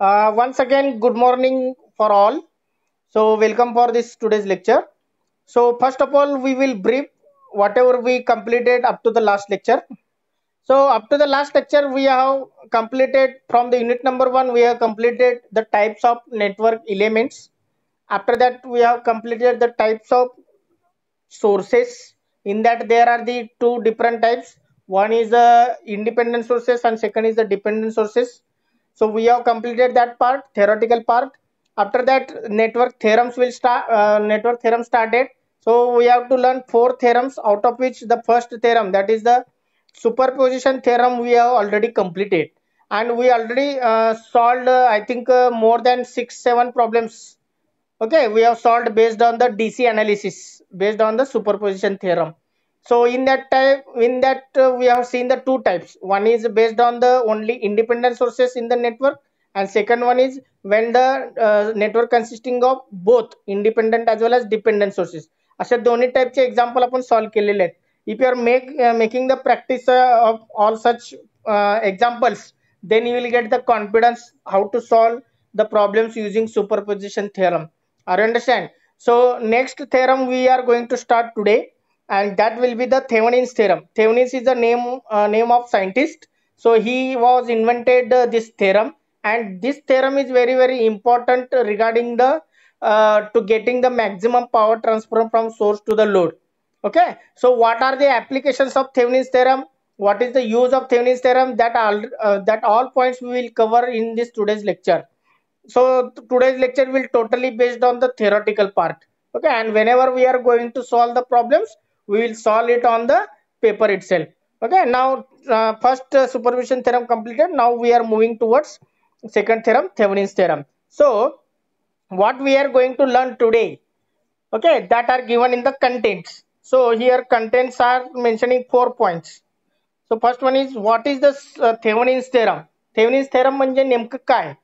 Once again, good morning for all. So, welcome for this today's lecture. So, first of all, we will brief whatever we completed up to the last lecture. So, up to the last lecture, we have completed from the unit number one, we have completed the types of network elements. After that, we have completed the types of sources. In that, there are the two different types. One is the independent sources and second is the dependent sources. So we have completed that part, theoretical part. After that, network theorems will start. Network theorem started. So we have to learn four theorems, out of which the first theorem, that is the superposition theorem, we have already completed, and we already solved. I think more than 6-7 problems. Okay, we have solved based on the DC analysis, based on the superposition theorem. So in that type, we have seen the two types. One is based on the only independent sources in the network, and second one is when the network consisting of both independent as well as dependent sources. अशा दोन्ही टाइपचे example आपण solve केलेले आहेत. If you are making the practice of all such examples, then you will get the confidence how to solve the problems using superposition theorem. Are you understand? So next theorem we are going to start today, and that will be the Thevenin's theorem. Thevenin's is the name of scientist. So he was invented this theorem, and this theorem is very important regarding the to getting the maximum power transfer from source to the load. Okay, so what are the applications of Thevenin's theorem? What is the use of Thevenin's theorem? That all points we will cover in this today's lecture. So today's lecture will totally based on the theoretical part. Okay, and whenever we are going to solve the problems, we will solve it on the paper itself. Okay, now first superposition theorem completed. Now we are moving towards second theorem, Thevenin's theorem. So what we are going to learn today, okay, that are given in the contents. So here contents are mentioning 4 points. So first one is, what is the Thevenin's theorem? Thevenin's theorem म्हणजे नेमकं काय?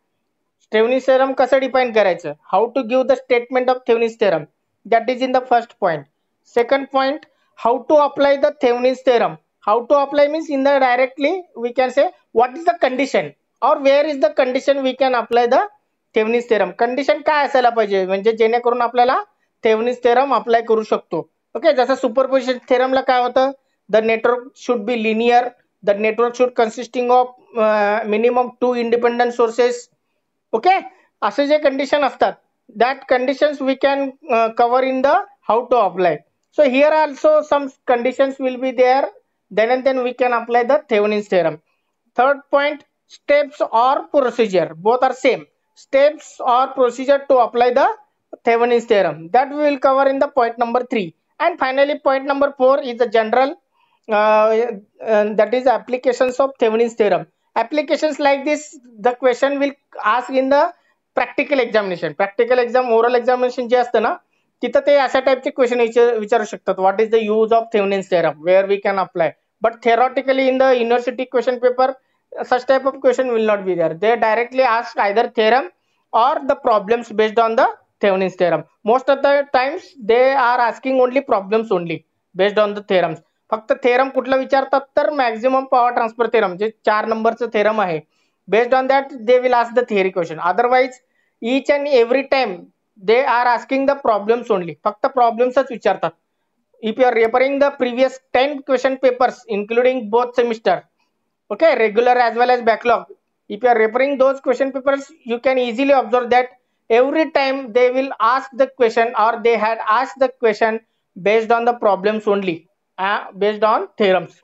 Thevenin's theorem कसं define करायचं? How to give the statement of Thevenin's theorem? That is in the first point. Second point, how to apply the Thevenin's theorem? How to apply means in the directly we can say what is the condition or where is the condition we can apply the Thevenin's theorem. Condition काय असायला पाहिजे म्हणजे जेणेकरून आपल्याला Thevenin's theorem apply करू शकतो. Okay, जसं superposition थेरमला काय होतं? The network should be linear. The network should consisting of minimum 2 independent sources. Okay, असे जे कंडिशन असतात, that conditions we can cover in the how to apply. So here also some conditions will be there, then and then we can apply the Thevenin's theorem. Third point, steps or procedure, both are same. Steps or procedure to apply the Thevenin's theorem, that we will cover in the point number 3. And finally point number 4 is the general, that is applications of Thevenin's theorem. Applications like this, the question will ask in the practical examination. Practical exam, oral examination जे असतं ना, तिथं ते अशा टाइपचे question विचारू शकतात. What is the use of Thevenin's theorem, where we can apply. But theoretically in the university question paper, such type of question will not be there. They directly ask either theorem or the problems based on the Thevenin's theorem. Most of the times they are asking only problems only based on the theorems. फक्त theorem कुठला विचारतात तर maximum power transfer theorem, जे 4 नंबरचं theorem आहे, based on that they will ask the theory question. Otherwise each and every time they are asking the problems only, फक्त प्रॉब्लेम्सच विचारतात. If you are referring the previous 10 question papers including both semester, okay, regular as well as backlog, if you are referring those question papers, you can easily observe that every time they will ask the question or they had asked the question based on the problems only, based on theorems.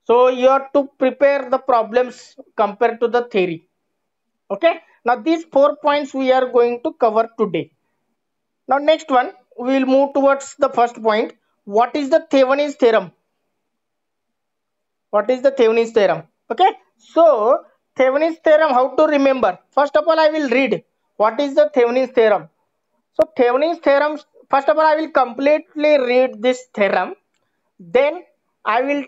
So you have to prepare the problems compared to the theory. Okay, now these 4 points we are going to cover today. Now next one, we will move towards the first point. What is the Thevenin's theorem? What is the Thevenin's theorem? Okay, so Thevenin's theorem, how to remember? First of all, I will read what is the Thevenin's theorem. So Thevenin's theorem, first of all, I will completely read this theorem. Then I will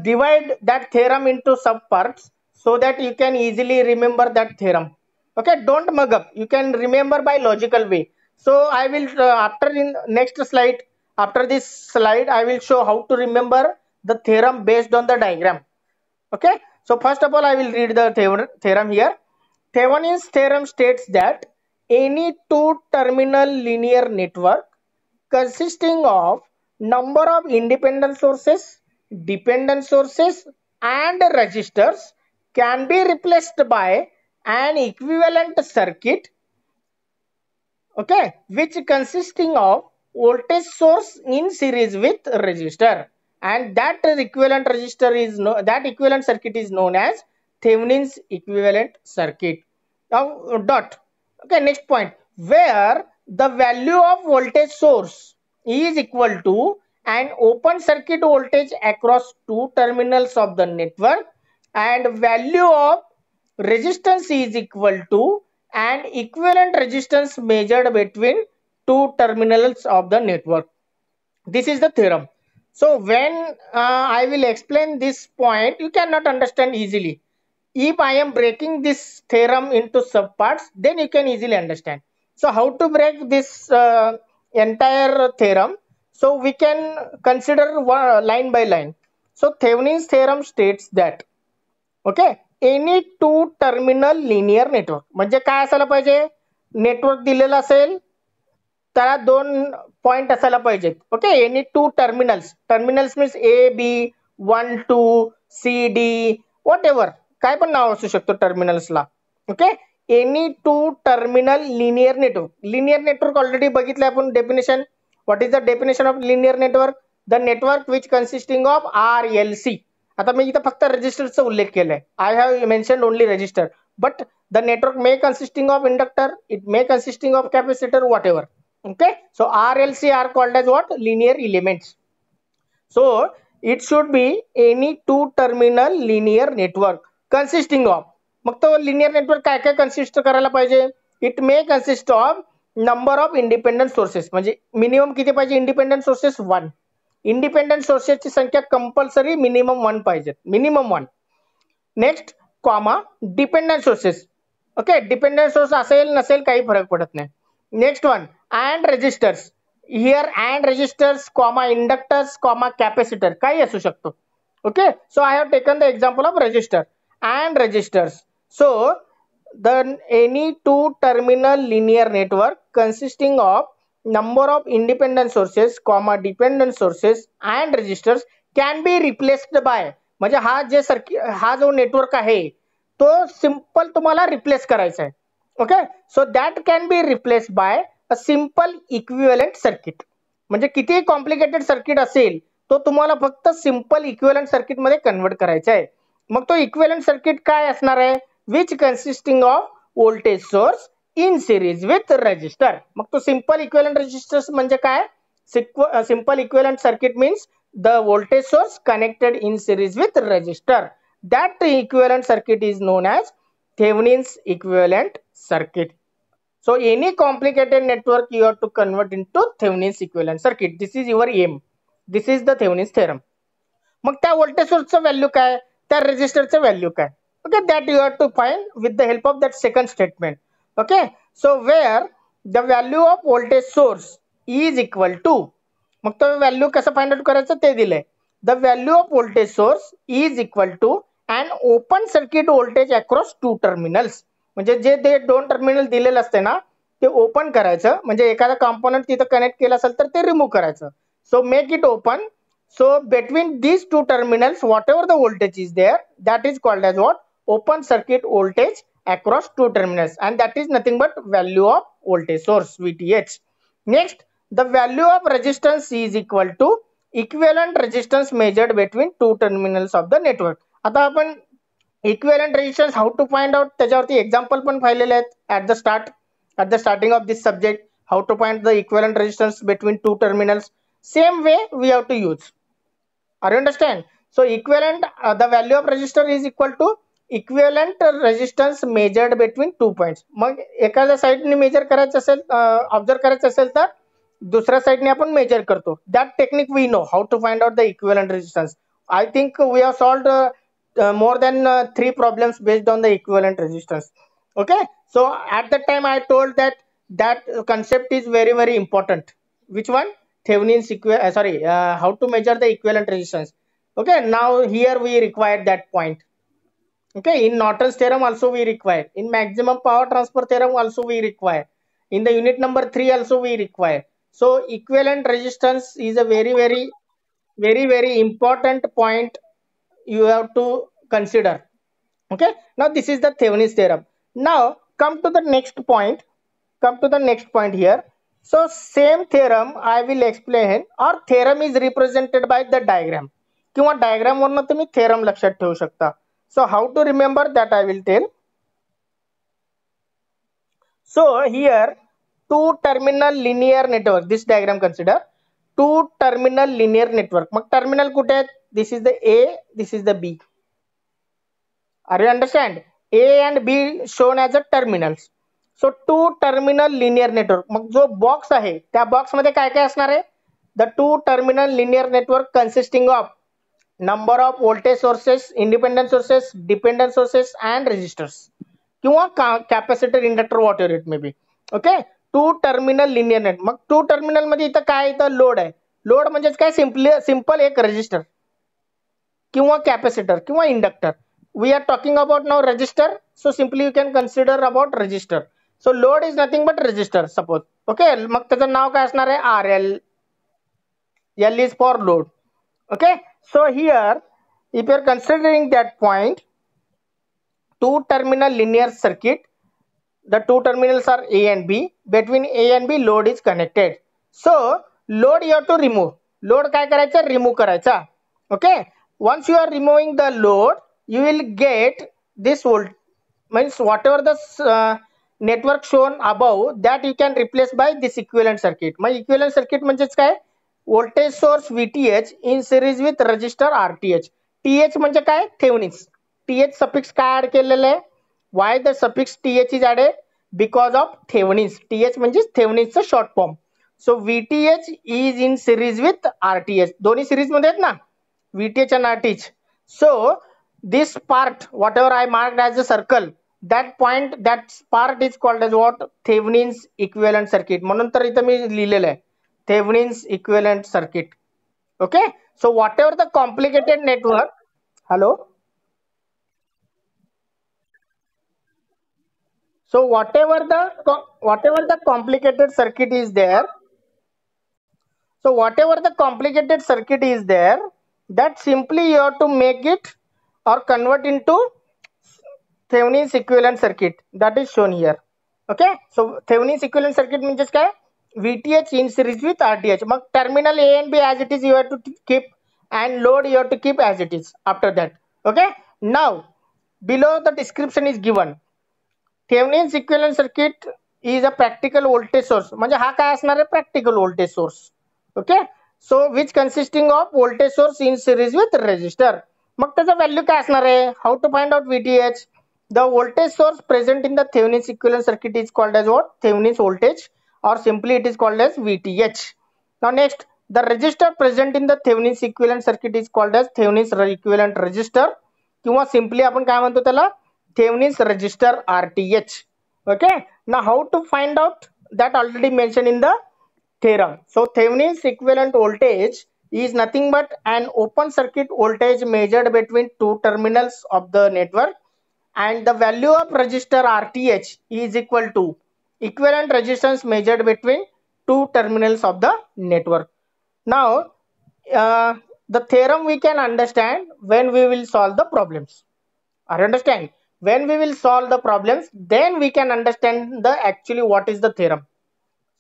divide that theorem into subparts so that you can easily remember that theorem. Okay, don't mug up. You can remember by logical way. So I will after in next slide, after this slide, I will show how to remember the theorem based on the diagram. Okay, so first of all, I will read the theorem here. Thevenin's theorem states that any two-terminal linear network consisting of number of independent sources, dependent sources, and resistors can be replaced by an equivalent circuit, okay, which consisting of voltage source in series with resistor, and that equivalent resistor is that equivalent circuit is known as Thevenin's equivalent circuit. Now dot, okay, next point, where the value of voltage source is equal to an open circuit voltage across two terminals of the network, and value of resistance is equal to an equivalent resistance measured between two terminals of the network. This is the theorem. So when I will explain this point, you cannot understand easily. If I am breaking this theorem into subparts, then you can easily understand. So how to break this entire theorem? So we can consider line by line. So Thevenin's theorem states that, okay, any two terminal linear network म्हणजे काय असायला पाहिजे, network दिलेलं असेल त्याला दोन point असायला पाहिजेत. Okay, any two terminals, terminals means A B 1 2 C D whatever, काय पण नाव असू शकतो टर्मिनल्सला. Okay, any two terminal linear network. Linear network already बघितलं आपण definition. What is the definition of linear network? The network which consisting of RLC. आता मी इथं फक्त रेजिस्टरचा उल्लेख केलाय. I have mentioned only resistor, but the network may consisting of inductor, it may consisting of capacitor, what ever. Okay, so RLC are called as what? Linear elements. So it should be any two terminal linear network consisting of. मग तो linear network काय काय consist करायला पाहिजे? It may consist of number of independent sources. म्हणजे minimum किती पाहिजे independent sources? 1. independent sources ची संख्या कंपल्सरी minimum 1 पाहिजे, minimum 1. Next comma dependent sources. Okay, dependent source असेल नसेल काही फरक पडत नाही. Next one, and resistors. Here and resistors comma inductors comma capacitor काही असू शकतो. Okay, so I have taken the example of resistor and resistors. So the any two terminal linear network consisting of number of independent sources comma dependent sources and resistors can be replaced by, म्हणजे हा जे हा जो network आहे तो simple तुम्हाला replace करायचा आहे. Okay, so that can be replace by a simple equivalent circuit. म्हणजे किती कॉम्प्लिकेटेड सर्किट असेल तो तुम्हाला फक्त सिंपल इक्विव्हॅलंट सर्किट मध्ये कन्वर्ट करायचा आहे. मग तो इक्विव्हॅलंट सर्किट काय असणार आहे? Which consisting of voltage source in series with resistor. मग तो सिंपल इक्विव्हॅलंट रेजिस्टर्स म्हणजे काय? Simple equivalent circuit means the voltage source connected in series with resistor. That equivalent circuit is known as Thevenin's equivalent circuit. So any complicated network you have to convert into Thevenin's equivalent circuit. This is your aim. This is the Thevenin's theorem. मग त्या voltage source चं value काय, त्या resistor चं value काय? Okay, that you have to find with the help of that second statement. Okay, so where the value of voltage source is equal to, मग तो value कसं find out करायचं ते दिलंय. The value of voltage source is equal to and open circuit voltage across two terminals. म्हणजे जे ते दोन terminal दिलेलं असते ना ते ओपन करायचं, म्हणजे एखादा कॉम्पोनंट तिथं कनेक्ट केलं असेल तर ते रिमूव्ह करायचं. So make it open. So between these two terminals whatever the voltage is there that is called as what? Open circuit voltage across two terminals, and that is nothing but value of voltage source VTH. Next, the value of resistance is equal to equivalent resistance measured between two terminals of the network. आता आपण equivalent resistance how to find out त्याच्यावरती example पण पाहिलेले आहेत at the starting of this subject. How to find the equivalent resistance between two terminals, same way we have to use. Are you understand? So equivalent the value of resistor is equal to equivalent resistance measured between two points. मग एखाद्या साइडने major करायचं असेल, observe करायचं असेल तर दुसऱ्या साइडने आपण measure करतो. That technique we know how to find out the equivalent resistance. I think we have solved more than 3 problems based on the equivalent resistance. Okay, so at that time I told that concept is very very important. Which one? Thevenin's how to measure the equivalent resistance. Okay, now here we require that point. Okay, in Norton's theorem also we require. In maximum power transfer theorem also we require. In the unit number 3 also we require. So equivalent resistance is a very important point you have to consider. Okay, now this is the Thevenin's theorem. Now come to the next point. Come to the next point here. So same theorem I will explain, or theorem is represented by the diagram किंवा diagram वरनं तुम्ही theorem लक्षात ठेवू शकता. So how to remember that I will tell. So here two terminal linear network, this diagram consider two terminal linear network. Mug terminal कुठे आहेत? This is the A, this is the B. Are you understand? A and B shown as a terminals. So two terminal linear network. मग जो box आहे त्या box मध्ये काय काय असणार आहे? The two terminal linear network consisting of number of voltage sources, independent sources, dependent sources and resistors किंवा capacitor inductor whatever it may be. Okay, two terminal linear net. मग two terminal मध्ये इथं काय इथं load आहे. Load म्हणजे काय? Simple एक रेजिस्टर किंवा कॅपॅसिटर किंवा inductor. We are talking about now resistor, so simply you can consider about resistor. So load is nothing but resistor suppose. Okay, मग त्याचं नाव काय असणार आहे? R L. L is for load. Okay, so here if you are considering that point, two terminal linear circuit, the two terminals are A and B. Between A and B load is connected. So load you have to remove. Load काय करायचा? Remove करायचा. Okay, once you are removing the load you will get this volt, means whatever the network shown above that you can replace by this equivalent circuit. Mug equivalent circuit म्हणजेच काय? voltage source VTH in series with resistor RTH. TH म्हणजे काय? Thevenin's. TH suffix काय add केलेलं आहे? Why the suffix TH is added? Because of Thevenin's. TH म्हणजे Thevenin's चा short form. So VTH is in series with RTH. दोन्ही series मध्ये आहेत ना, VTH and RTH. So this part whatever I marked as a circle, that point, that part is called as what? Thevenin's equivalent circuit. म्हणून तर इथं मी लिहिलेलं आहे Thevenin's equivalent circuit. Okay, so whatever the complicated network, hello, so whatever the complicated circuit is there, so whatever the complicated circuit is there, that simply you have to make it or convert into Thevenin's equivalent circuit, that is shown here. Okay, so Thevenin's equivalent circuit means just काय? VTH in series with RTH. Mug terminal A and B as it is you have to keep, and load you have to keep as it is after that. Okay, now below the description is given. Thevenin's equivalent circuit is a practical voltage source. म्हणजे हा काय असणार आहे? Practical voltage source. Okay, so which consisting of voltage source in series with resistor. मग त्याचा value काय असणार आहे? How to find out VTH? The voltage source present in the Thevenin's equivalent circuit is called as what? Thevenin's voltage, or simply it is called as VTH. Now next, the resistor present in the Thevenin's equivalent circuit is called as Thevenin's equivalent resistor किंवा simply आपण काय म्हणतो त्याला? Thevenin's resistor RTH. Okay, now how to find out? That already mentioned in the theorem. So Thevenin's equivalent voltage is nothing but an open circuit voltage measured between two terminals of the network, and the value of resistor RTH is equal to equivalent resistance measured between two terminals of the network. Now the theorem we can understand when we will solve the problems. I understand, when we will solve the problems, then we can understand the actually what is the theorem.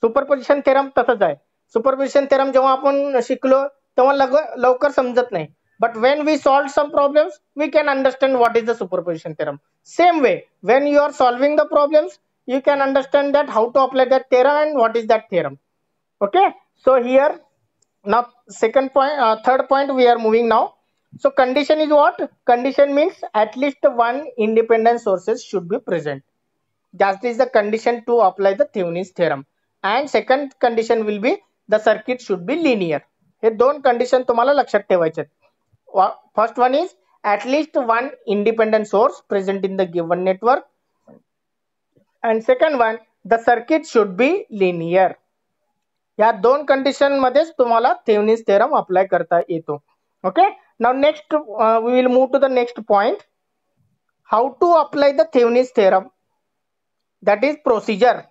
Superposition theorem तसंच आहे. Superposition theorem जेव्हा आपण शिकलो तेव्हा लवकर समजत नाही, but when we solve some problems we can understand what is the superposition theorem. Same way, when you are solving the problems you can understand that how to apply that theorem and what is that theorem. Okay, so here now second point, third point we are moving now. So condition is what? Condition means at least one independent sources should be present. That is the condition to apply the Thevenin's theorem. And second condition will be the circuit should be linear. हे दोन condition तुम्हाला लक्षात ठेवायचे. First one is at least one independent source present in the given network, and second one, the circuit should be linear. या दोन condition मध्येच तुम्हाला Thevenin's theorem apply करता येतो. Okay, now next we will move to the next point. how to apply the Thevenin's theorem, that is procedure.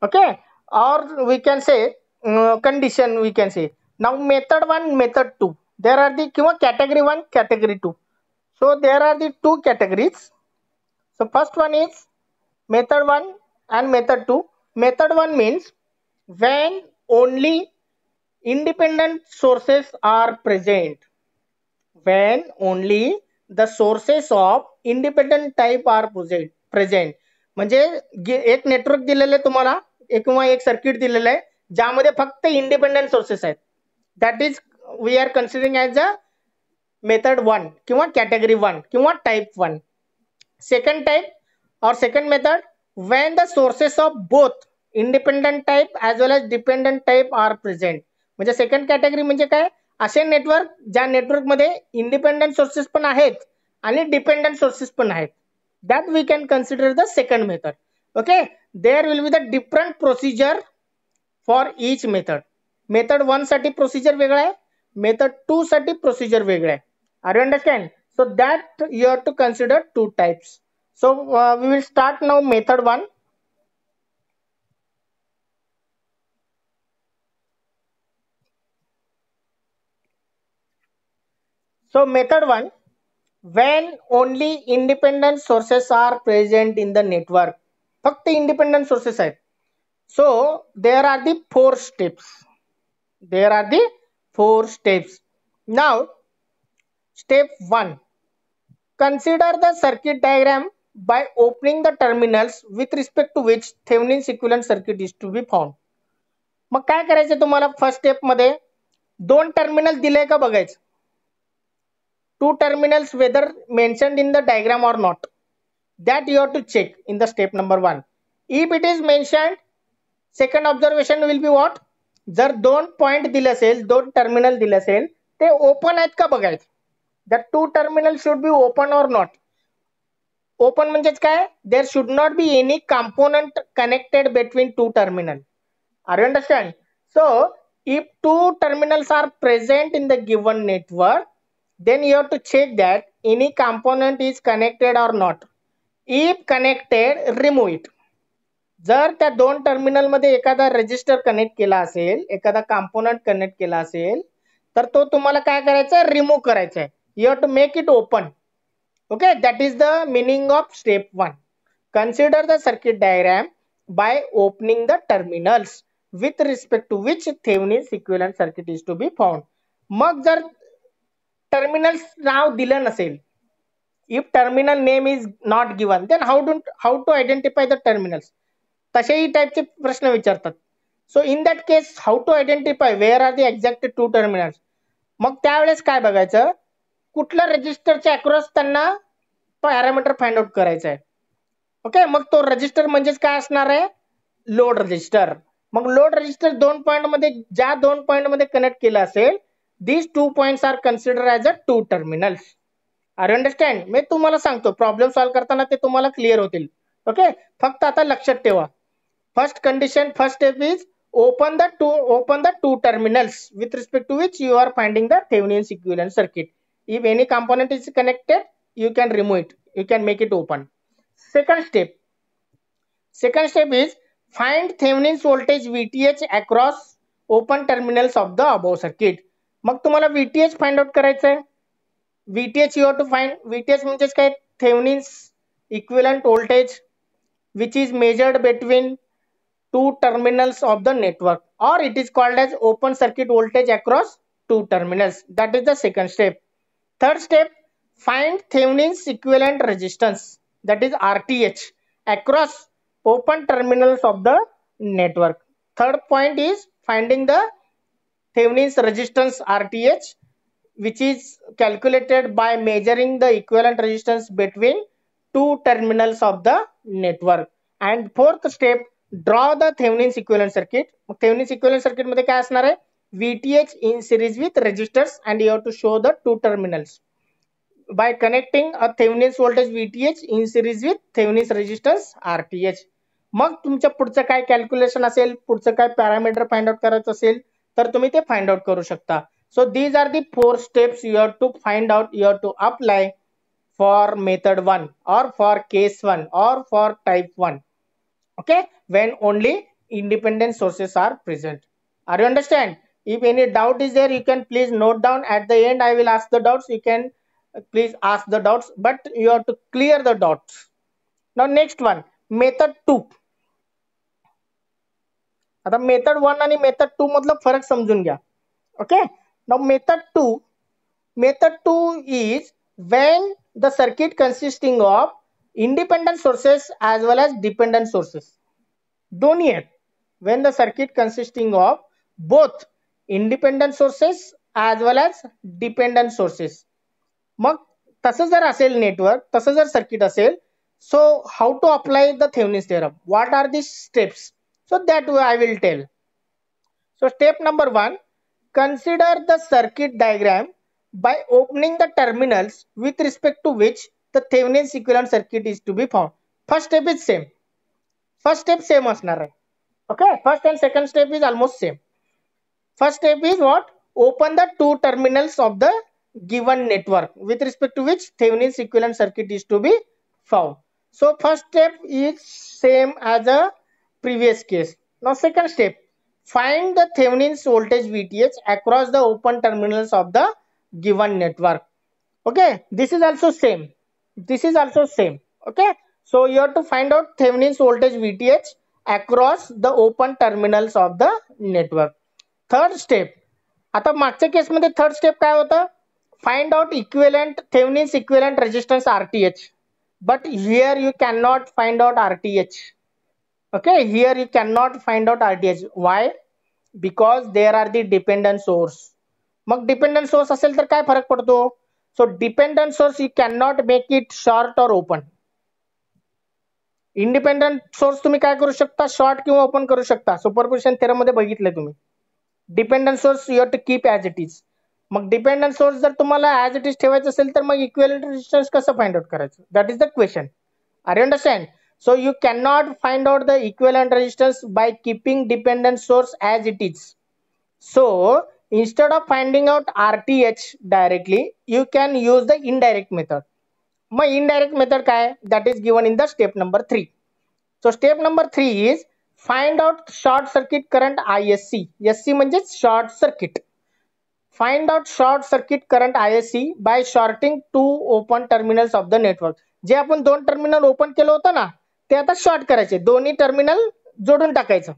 Okay, or we can say condition, we can say. Now method 1, method 2, there are the category 1, category 2. So there are the two categories. So first one is method 1 and method 2. Method 1 means when only independent sources are present. When only the sources of independent type are present. म्हणजे एक network दिलेलं आहे तुम्हाला, किंवा एक circuit दिलेलं आहे ज्यामध्ये फक्त इंडिपेंडंट सोर्सेस आहेत. That is we are considering as a method 1 किंवा कॅटेगरी 1 किंवा type 1. Second type or second method, when the sources of both independent type as well as dependent type are present. म्हणजे second category म्हणजे काय, असे network ज्या network मध्ये independent sources पण आहेत आणि डिपेंडंट सोर्सेस पण आहेत. That we can consider the second method. Okay, there will be the different procedure for each method. Method 1 साठी प्रोसिजर वेगळा आहे, मेथड 2 साठी प्रोसिजर वेगळा आहे. Are you understand? So that you have to consider two types. So we will start now method 1. So method 1, when only independent sources are present in the network. फक्त independent sources आहेत. So there are the 4 steps. There are the 4 steps. Now step 1. Consider the circuit diagram by opening the terminals with respect to which Thevenin's equivalent circuit is to be found. मग काय करायचं तुम्हाला first step मध्ये, दोन terminal दिले का बघायचं. Two terminals whether mentioned in the diagram or not, that you have to check in the step number 1. If it is mentioned, second observation will be what, जर दोन पॉइंट दिले असेल, दोन टर्मिनल दिले असेल, ते ओपन आहेत का बघायचं. that two terminals should be open or not. Open म्हणजेच काय, there should not be any component connected between two terminals. Are you understand? So if two terminals are present in the given network, then you have to check that any component is connected or not. If connected, remove it. जर त्या दोन terminal मध्ये एखादा resistor connect केला असेल, एखादा component connect केला असेल, तर तो तुम्हाला काय करायचा, रिमूव्ह करायचा आहे. You have to make it open. Okay, that is the meaning of step 1. Consider the circuit diagram by opening the terminals with respect to which Thevenin's equivalent circuit is to be found. मग जर terminals नाव दिलं नसेल, if terminal name is not given, then how to identify the terminals, तसेही टाइपचे प्रश्न विचारतात. So in that case how to identify where are the exact two terminals. मग त्यावेळेस काय बघायचं, कुठल्या रजिस्टरच्या अक्रॉस त्यांना पॅरामीटर फाइंड आउट करायचं आहे. ओके, मग तो रजिस्टर म्हणजेच काय असणार आहे, लोड रजिस्टर. मग लोड रजिस्टर दोन पॉइंट मध्ये, ज्या दोन पॉइंट मध्ये कनेक्ट केलं असेल, these 2 points are considered as a two terminals. Are understand? मी तुम्हाला सांगतो, प्रॉब्लेम सॉल्व्ह करताना ते तुम्हाला क्लिअर होतील. ओके, फक्त आता लक्षात ठेवा, first condition, first step is open the two terminals with respect to which you are finding the Thevenin's equivalent circuit. If any component is connected, you can remove it, you can make it open. Second step is find Thevenin's voltage VTH across open terminals of the above circuit. मग तुम्हाला VTH find out करायचं आहे. VTH you have to find. VTH म्हणजेच काय, Thevenin's equivalent voltage which is measured between two terminals of the network, or it is called as open circuit voltage across two terminals. That is the second step. Third step, find Thevenin's equivalent resistance, that is RTH, across open terminals of the network. Third point is finding the Thevenin's resistance RTH, which is calculated by measuring the equivalent resistance between two terminals of the network. And fourth step, draw the Thevenin's equivalent circuit. Thevenin's equivalent circuit मध्ये काय असणार आहे, VTH in series with resistors, and you have to show the two terminals by connecting a Thevenin's voltage VTH in series with Thevenin's resistance RTH. मग तुमच्या पुढचं काय calculation असेल, पुढचं काय पॅरामीटर फाइंड आउट करायचं असेल, तर तुम्ही ते फाइंड आउट करू शकता. So these are the 4 steps you have to find out, you have to apply for method 1 or for case 1 or for type 1. Okay, when only independent sources are present. Are you understand? If any doubt is there, you can please note down. At the end I will ask the doubts. You can please ask the doubts, but you have to clear the doubts. Now next one, method 2. आता method 1 आणि method 2 मधला फरक समजून घ्या. Okay, now method 2 is when the circuit consisting of independent sources as well as dependent sources. दोन्ही आहेत. When the circuit consisting of both independent sources as well as dependent sources. मग तसं जर असेल नेटवर्क, तसं जर सर्किट असेल, so how to apply the Thevenin's theorem? What are the steps? So that I will tell. So step number 1, consider the circuit diagram by opening the terminals with respect to which the Thevenin's equivalent circuit is to be found. First step is same. First step same असणार आहे. Okay, first and second step is almost same. First step is what? Open the two terminals of the given network with respect to which Thevenin's equivalent circuit is to be found. So first step is same as a previous case. Now second step, find the Thevenin's voltage VTH across the open terminals of the given network. Okay, this is also same. This is also same. Okay, so you have to find out Thevenin's voltage VTH across the open terminals of the network. Third step, आता मागच्या case मध्ये third step काय होतं? Find out equivalent Thevenin's equivalent resistance RTH. But here you cannot find out RTH. Okay, here you cannot find out RTH. Why? Because there are the dependent source. Mug dependent source असेल तर काय फरक पडतो? So dependent source you cannot make it short or open. Independent source तुम्ही काय करू शकता? Short किंवा ओपन करू शकता. सुपरपोजिशन थेरम मध्ये बघितलं तुम्ही. Dependent source you have to keep as it is. Mug dependent source जर तुम्हाला as it is ठेवायचं असेल तर मग equivalent resistance कसं find out करायचं? That is the question. Are you understand? So you cannot find out the equivalent resistance by keeping dependent source as it is. So instead of finding out RTH directly, you can use the indirect method. Mug indirect method काय? That is given in the step number 3. So step number 3 is find out short circuit current ISC. SC म्हणजे short circuit. Find out short circuit current ISC by shorting two open terminals of the network. जे आपण दोन terminal open केलं होतं ना, ते आता short करायचे. दोन्ही टर्मिनल जोडून टाकायचं.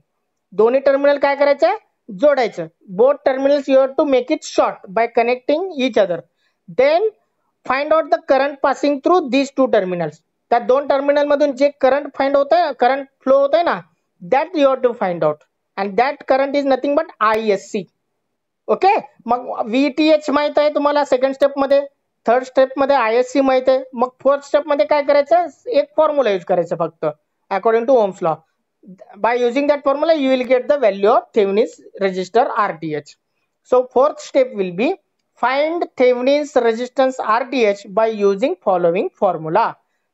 दोन्ही टर्मिनल काय करायचं? जोडायचं. Both terminals you have to make it short by connecting each other. Then find out the current passing through these two terminals. त्या दोन टर्मिनल मधून जे करंट फाइंड होतंय, करंट फ्लो होतंय ना, that you have to find out. And that current is nothing but ISC. Okay, mug VTH माहित आहे तुम्हाला second step मध्ये. थर्ड स्टेप मध्ये ISC माहित आहे. मग फोर्थ स्टेप मध्ये काय करायचं? एक फॉर्म्युला यूज करायचं फक्त according to Ohm's law. By using that formula you will get the value of Thevenin's resistor RTH. So fourth step will be find Thevenin's resistance RTH by using following formula.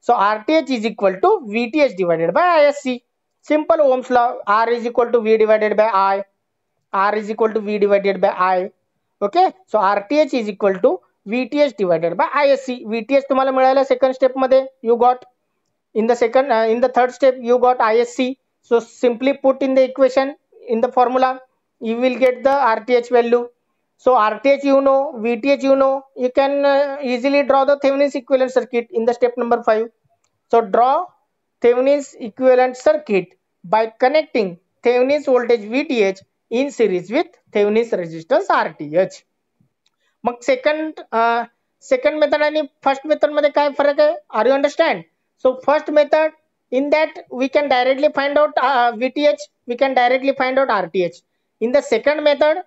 So RTH is equal to VTH divided by ISC. Simple Ohm's law. R is equal to V divided by I. R is equal to V divided by I. Okay, so RTH is equal to VTH divided by ISC. VTH तुम्हाला मिळाला second step मध्ये. You got in the third step you got ISC. So simply put in the equation in the formula you will get the RTH value. So RTH you know, VTH you know. You can easily draw the Thevenin's equivalent circuit in the step number 5. So draw Thevenin's equivalent circuit by connecting Thevenin's voltage VTH in series with Thevenin's resistance RTH. Mug second method आणि first method मध्ये काय फरक आहे? Are you understand? So first method, in that we can directly find out VTH, we can directly find out RTH. In the second method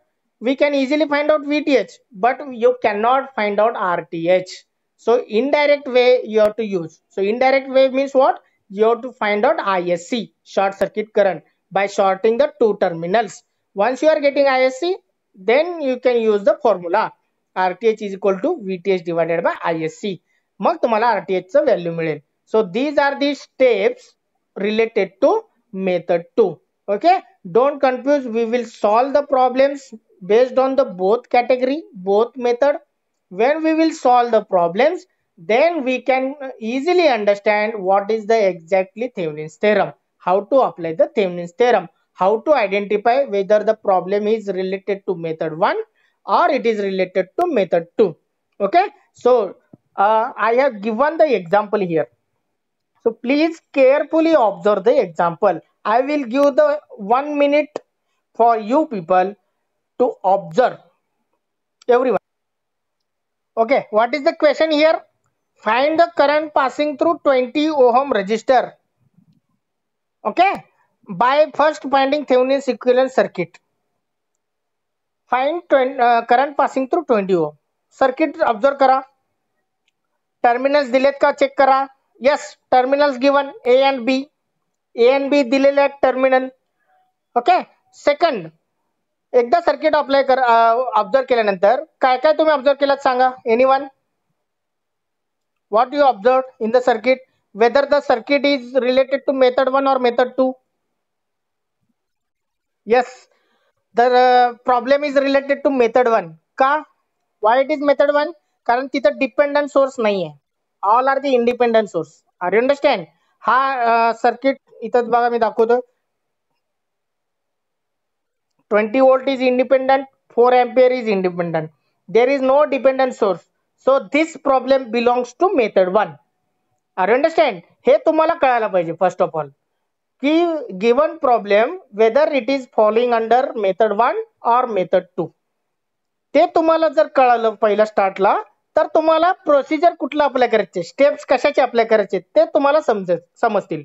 we can easily find out VTH, but you cannot find out RTH. So indirect way you have to use. So indirect way means what? You have to find out ISC, short circuit current, by shorting the two terminals. Once you are getting ISC, then you can use the formula RTH is equal to VTH divided by ISC. मग तुम्हाला RTH चं value मिळेल. So these are the steps related to method 2. Okay, don't confuse. We will solve the problems based on the both category, both method. When we will solve the problems, then we can easily understand what is the exactly Thevenin's theorem, how to apply the Thevenin's theorem, how to identify whether the problem is related to method 1 or it is related to method 2. Okay, so I have given the example here. So please carefully observe the example. I will give the 1 minute for you people to observe, everyone. Okay, what is the question here? Find the current passing through 20 ohm resistor. Okay, by first finding Thevenin's equivalent circuit. Find current passing through 20 ohm. Circuit observe करा. Terminals दिलेत का check करा. Yes, terminals given A and B. A and B दिलेले आहेत terminal. Okay, second, एकदा circuit apply कर observe केल्यानंतर काय काय तुम्ही ऑब्झर्व केलात सांगा. Anyone? What you observed in the circuit, whether the circuit is related to method 1 or method 2? Yes, the problem is related to method 1. का? Why it is method 1? कारण तिथं dependent source नाही आहे. All are the independent source. Are you understand? हा circuit इथं बघा मी दाखवतो. 20 volt is independent, 4 ampere is independent. There is no dependent source. So this problem belongs to method 1. Are you understand? हे तुम्हाला कळायला पाहिजे first of all की given problem whether it is following under method 1 और method 2. ते तुम्हाला जर कळालं पहिला स्टार्टला तर तुम्हाला प्रोसिजर कुठला अप्लाय करायचे, स्टेप्स कशाचे अप्लाय करायचे ते तुम्हाला समजतील.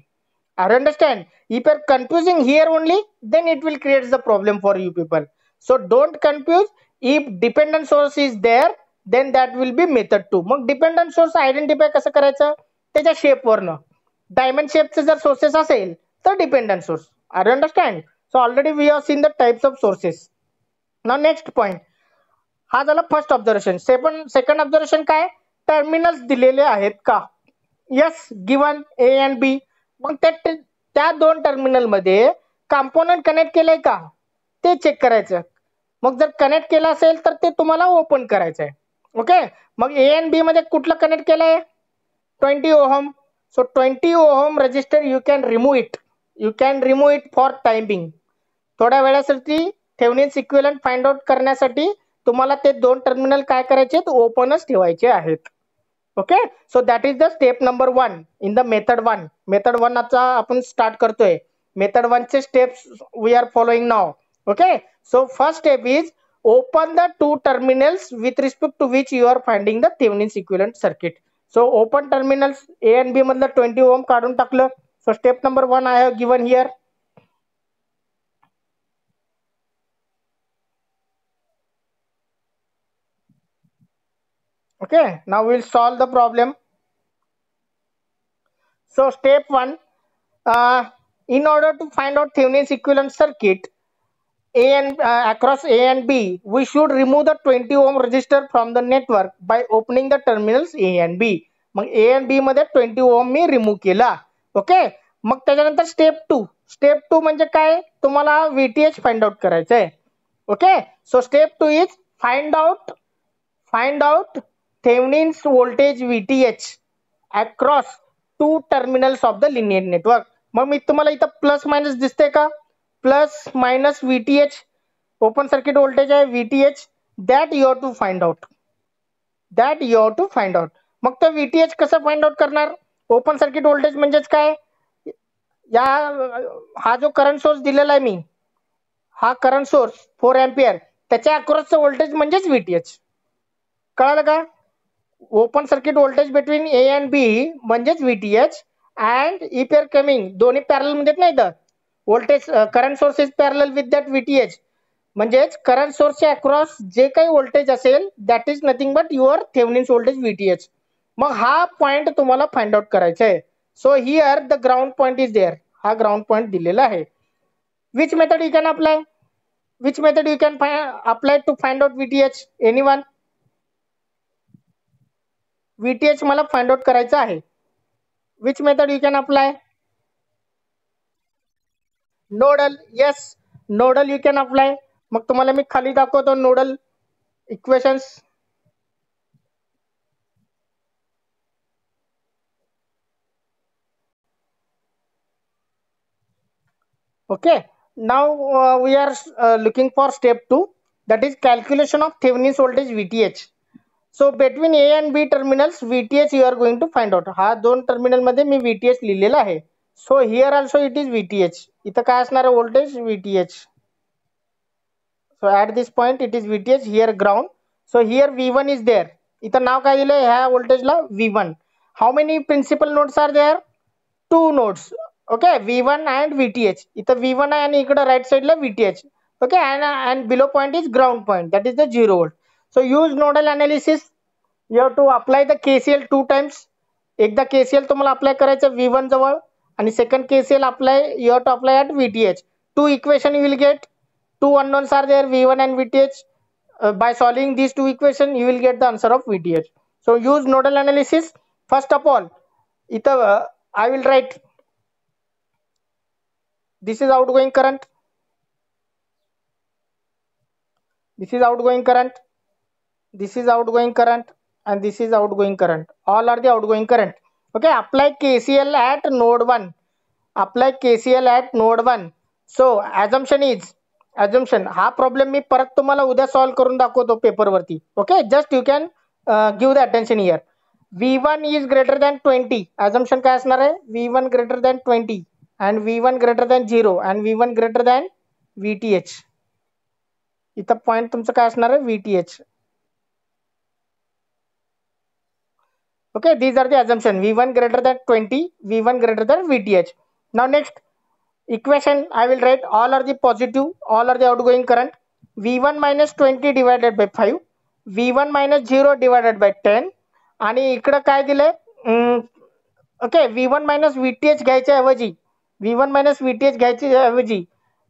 Are you understand? If you are confusing here only, then it will create the problem for you people. So don't confuse. If dependent source is there, then that will be method 2. Mug dependent source identify कसं करायचं? त्याच्या shape वरनं. Diamond शेपचे जर sources असेल तर dependent source. Are you understand? So already we have seen the types of sources. Now next point. हा झाला first observation. Second observation काय? टर्मिनल्स दिलेले आहेत का? Yes, given A and B. मग त्या दोन टर्मिनल मध्ये कंपोनंट कनेक्ट केलंय का ते चेक करायचं. मग जर कनेक्ट केलं असेल तर ते तुम्हाला ओपन करायचं आहे. ओके, मग ए अँड बी मध्ये कुठलं कनेक्ट केलंय? 20 ohm. So 20 ohm resistor you can remove it. You can remove it for timing. थोड्या वेळासाठी थेवेनिन्स इक्विव्हॅलेंट फाइंड आउट करण्यासाठी तुम्हाला ते दोन टर्मिनल काय करायचे? ओपनच ठेवायचे आहेत. Okay, so that is the step number 1 in the method 1. Method 1 चा आपण स्टार्ट करतोय. मेथड 1 चे steps we are following now. Okay, so first step is open the two terminals with respect to which you are finding the Thevenin's equivalent circuit. So open terminals A and B मधलं 20 ohm काढून टाकलं. So step number 1 I have given here. Okay, now we'll solve the problem. So step 1, in order to find out Thevenin's equivalent circuit across A and B, we should remove the 20 ohm resistor from the network by opening the terminals A and B. Mug A and B मध्ये 20 ohm मी remove केला. Okay, मग त्याच्यानंतर step 2. Step 2 म्हणजे काय? तुम्हाला VTH find out करायचं आहे. Okay, so step 2 is find out Thevenin's voltage VTH across two terminals of the linear network. मग मी तुम्हाला इथं प्लस मायनस दिसते का? Plus minus VTH open circuit voltage आहे VTH. That you have to find out. मग तो VTH कसं फाइंड आउट करणार? ओपन सर्किट व्होल्टेज म्हणजेच काय? हा जो करंट सोर्स दिलेला आहे मी, हा करंट सोर्स 4 एम्पियर, त्याच्या अक्रॉसचं व्होल्टेज म्हणजेच VTH. कळालं का? Open circuit voltage between A and B म्हणजेच VTH. And if you are coming, दोन्ही पॅरलल मध्ये नाही तर voltage current source is parallel with that VTH. म्हणजेच करंट सोर्सच्या अक्रॉस जे काही व्होल्टेज असेल that is nothing but your Thevenin's voltage VTH. मग हा पॉइंट तुम्हाला फाइंड आउट करायचा आहे. So here the ground point is there. हा ग्राउंड पॉइंट दिलेला आहे. Which method you can apply? To find out VTH? Anyone? VTH मला find out करायचं आहे. Which method you can apply? Nodal. Yes, nodal you can apply. मग तुम्हाला मी खाली दाखवतो nodal equations. Okay. Now we are looking for step 2, that is calculation of Thevenin's voltage VTH. So between A and B terminals VTH you are going to find out. हा दोन terminal मध्ये मी VTH लिहिलेला आहे. So here also it is VTH. इथं काय असणार आहे voltage VTH. So at this point it is VTH, here ground. So here V1 is there. इथं नाव काय दिलंय ह्या voltage La V1. How many principal nodes are there? Two nodes. Okay, V1 and VTH. इथं V1 आहे आणि इकडे right side ला VTH. Okay, and below point is ground point, that is the 0 volt. So use nodal analysis. You have to apply the KCL two times. एकदा KCL तुम्हाला apply करायचं V1 जवळ आणि second KCL apply you have to apply at VTH. Two equation you will get. Two unknowns are there, V1 and VTH. By solving these two equations you will get the answer of VTH. So use nodal analysis. First of all, I will write, this is outgoing current, this is outgoing current, this is outgoing current, and this is outgoing current. All are the outgoing current. Okay, apply KCL at node 1. Apply KCL at node 1. So assumption हा problem मी परत तुम्हाला उद्या solve करून दाखवतो paper वरती. Okay, just you can give the attention here. V1 is greater than 20. assumption काय असणार आहे? V1 greater than 20 and V1 greater than 0 and V1 greater than VTH. इथं पॉइंट तुमचं काय असणार आहे? VTH. Okay, these are the assumption. V1 greater than 20, V1 greater than VTH. Now next equation I will write, all are the positive, all are the outgoing current. V1 minus 20 divided by 5, V1 minus 0 divided by 10. आणि इकडं काय दिलंय? Okay, V1 minus VTH घ्यायच्या ऐवजी V1 minus VTH घ्यायच्या ऐवजी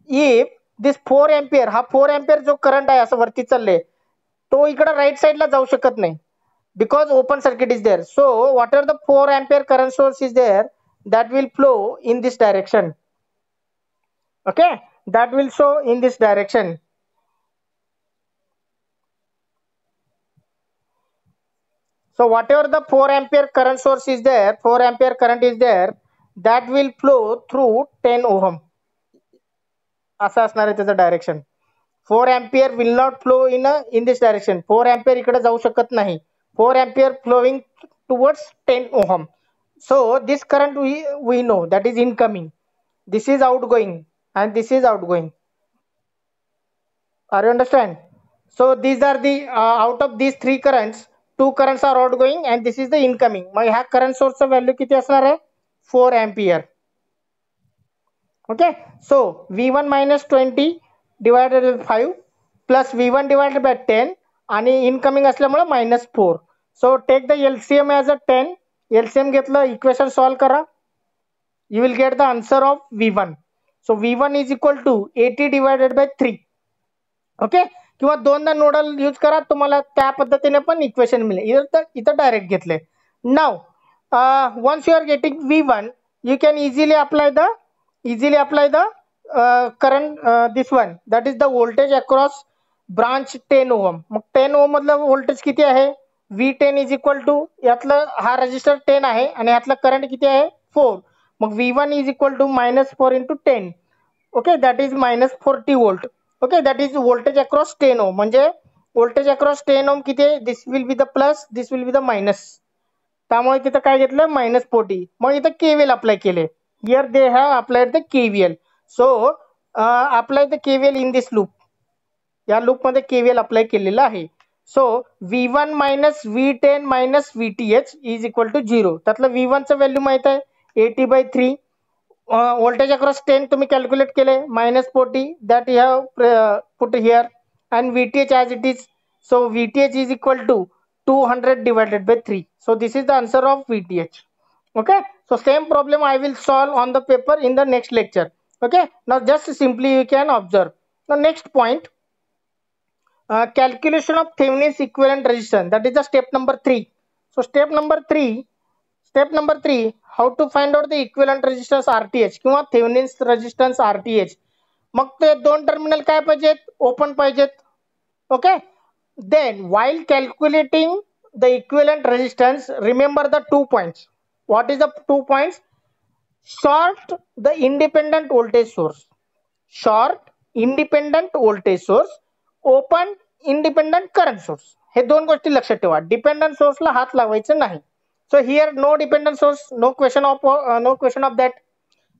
if this 4 ampere, हा 4 ampere जो करंट आहे असं वरती चालले, तो इकडे राईट साइडला जाऊ शकत नाही because open circuit is there. So whatever the 4 ampere current source is there, that will flow in this direction. Okay, that will show in this direction. So whatever the 4 ampere current source is there, 4 ampere current is there, that will flow through 10 ohm. असं असणार आहे त्याचं direction. 4 ampere will not flow in this direction. 4 ampere इकडे जाऊ शकत नाही. 4 ampere flowing towards 10 ohm. So this current we know that is incoming. This is outgoing and this is outgoing. Are you understand? So these are the out of these three currents, two currents are outgoing and this is the incoming. मग ह्या current source चा value किती असणार आहे? 4 ampere. Okay, so V1 minus 20 divided by 5 plus V1 divided by 10 आणि incoming असल्यामुळे minus 4. So take the LCM as a 10. LCM घेतलं, equation solve करा. You will get the answer of V1. So V1 is equal to 80 divided by 3. Okay, किंवा दोनदा nodal use करा, तुम्हाला त्या पद्धतीने पण इक्वेशन मिळेल. इथं डायरेक्ट घेतले. Now once you are getting V1, you can easily apply the current, this one, that is the voltage across branch 10 ohm. Mug 10 ohm मधलं voltage किती आहे? V10 is equal to, यातलं हा रेजिस्टर 10 आहे आणि यातलं करंट किती आहे? 4. मग V1 is equal to minus 4 into 10. Okay, that is minus 40 volt. Okay, that is voltage across 10 ohm. म्हणजे voltage across 10 ohm किती आहे? This will be the plus, this will be the minus. त्यामुळे तिथं काय घेतलं? minus 40. मग इथं KVL apply केले. Here they have applied the KVL. So apply the KVL in this loop. या लूप मध्ये KVL अप्लाय केलेला आहे. So V1 minus V10 minus VTH is equal to 0. त्यातलं V1 चं व्हॅल्यू माहित आहे 80 by 3. voltage across 10 तुम्ही calculate केले minus 40, that you have put here, and VTH as it is. So VTH is equal to 200 divided by 3. So this is the answer of VTH. Okay, so same problem I will solve on the paper in the next lecture. Okay, now just simply you can observe. The next point, calculation of Thevenin's equivalent resistance, that is the step number 3. So step number 3, how to find out the equivalent resistance RTH किंवा Thevenin's resistance RTH. मग ते दोन terminal काय पाहिजेत? Open पाहिजेत. Okay, then while calculating the equivalent resistance, remember the 2 points. What is the 2 points? Short the independent voltage source. Short independent voltage source, open independent current source. हे दोन गोष्टी लक्षात ठेवा. डिपेंडंट सोर्सला हात लावायचं नाही. So here no dependent source, no question of that.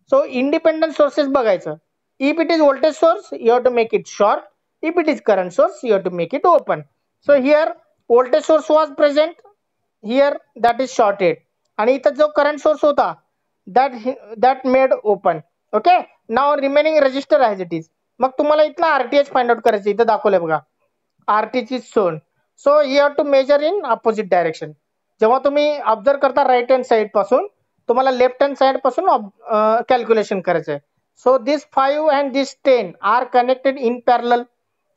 So independent sources बघायचं. If it is voltage source, you have to make it short. If it is current source, you have to make it open. So here voltage source was present, here that is shorted, आणि इथं जो current source होता that made open. Okay, now remaining resistor as it is. मग तुम्हाला इथला RTH find out करायचं. इथं दाखवलंय बघा, RTH is shown. So you have to measure in opposite direction. जेव्हा तुम्ही ऑब्झर्व करता राईट हँड साइड पासून, तुम्हाला लेफ्ट हँड साइड पासून कॅल्क्युलेशन करायचं आहे. So this 5 and this 10 are connected in parallel.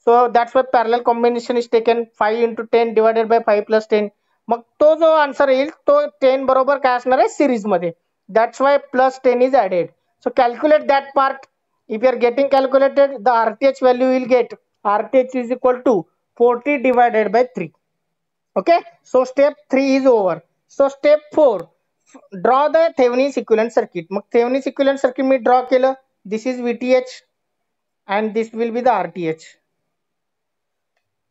So that's why parallel combination is taken. 5 into 10 divided by 5 plus 10. मग तो जो आन्सर येईल तो 10 बरोबर काय असणार आहे, सिरीज मध्ये. That's why plus 10 is added. So calculate that part. If you are getting calculated, the RTH value will get RTH is equal to 40 divided by 3. Okay, so step 3 is over. So step 4, draw the Thevenin's equivalent circuit. Mug Thevenin's equivalent circuit me draw केलं. This is VTH and this will be the RTH.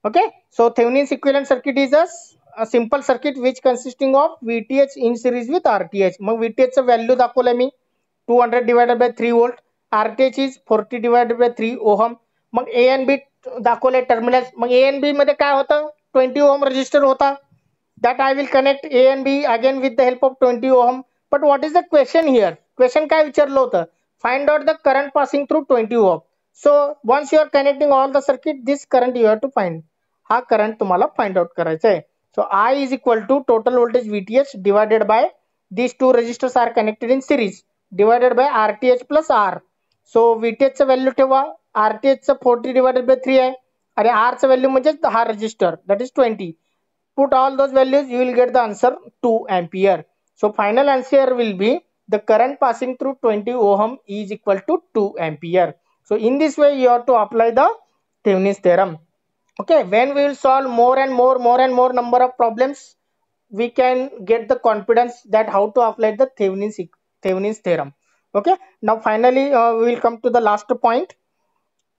Okay, so Thevenin's equivalent circuit is a simple circuit which consisting of VTH in series with RTH. Mug VTH चं value दाखवलं मी 200 divided by 3 volt. RTH is 40 divided by 3 ohm. Mug A and B दाखवले terminals. Mug A and B मध्ये काय होतं, 20 ohm resistor होता. That I will connect A and B again with the help of 20 ohm. But what is the question here? Question काय विचारलं होतं, find out the current passing through 20 ohm. So once you are connecting all the circuit, this current you have to find. हा current तुम्हाला find out करायचा आहे. So I is equal to total voltage VTH divided by these two resistors are connected in series divided by RTH plus R. So VTH चं value ठेवा, RTH चं 40 divided by 3 आहे आणि R चं value म्हणजे हा resistor that is 20. Put all those values, you will get the answer 2 ampere. So final answer will be the current passing through 20 ohm is equal to 2 ampere. So in this way you have to apply the Thevenin's theorem. Okay, when we will solve more and more number of problems, we can get the confidence that how to apply the Thevenin's theorem. Okay, now finally we will come to the last point,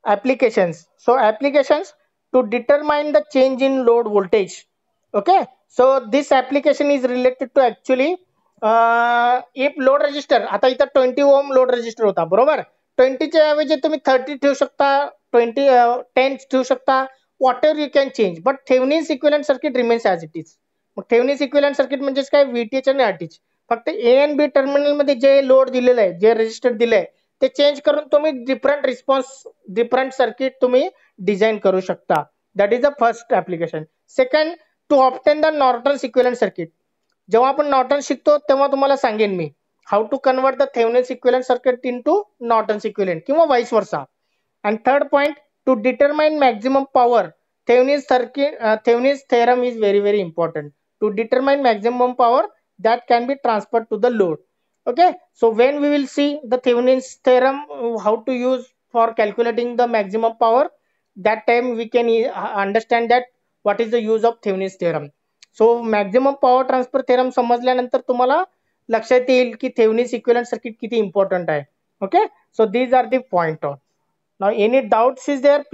applications. So applications to determine the change in load voltage. Okay, so this application is related to actually if load resistor, आता इथं 20 ohm load resistor होता बरोबर. 20 च्या ऐवजी तुम्ही 30 ठेवू शकता, 10 ठेवू शकता, whatever you can change, but Thevenin's equivalent circuit remains as it is. Mug Thevenin's equivalent circuit म्हणजे काय, VTH आणि RTH. फक्त A and B टर्मिनल मध्ये जे लोड दिलेलं आहे, जे रेजिस्टर दिलंय ते चेंज करून तुम्ही डिफरंट रिस्पॉन्स, डिफरंट सर्किट तुम्ही डिझाइन करू शकता. That is the first application. Second, to obtain the Norton's equivalent circuit. जेव्हा आपण नॉर्टन शिकतो तेव्हा तुम्हाला सांगेन मी how to convert the Thevenin's equivalent circuit into Norton's equivalent किंवा vice versa. And third point, to determine maximum power, Thevenin's theorem is very important. To determine maximum power that can be transferred to the load. Okay, so when we will see the Thevenin's theorem, how to use for calculating the maximum power, that time we can understand that what is the use of Thevenin's theorem. So maximum power transfer theorem समजल्यानंतर तुम्हाला लक्षात येईल की Thevenin's equivalent circuit किती important आहे. Okay, so these are the point. Now any doubts is there?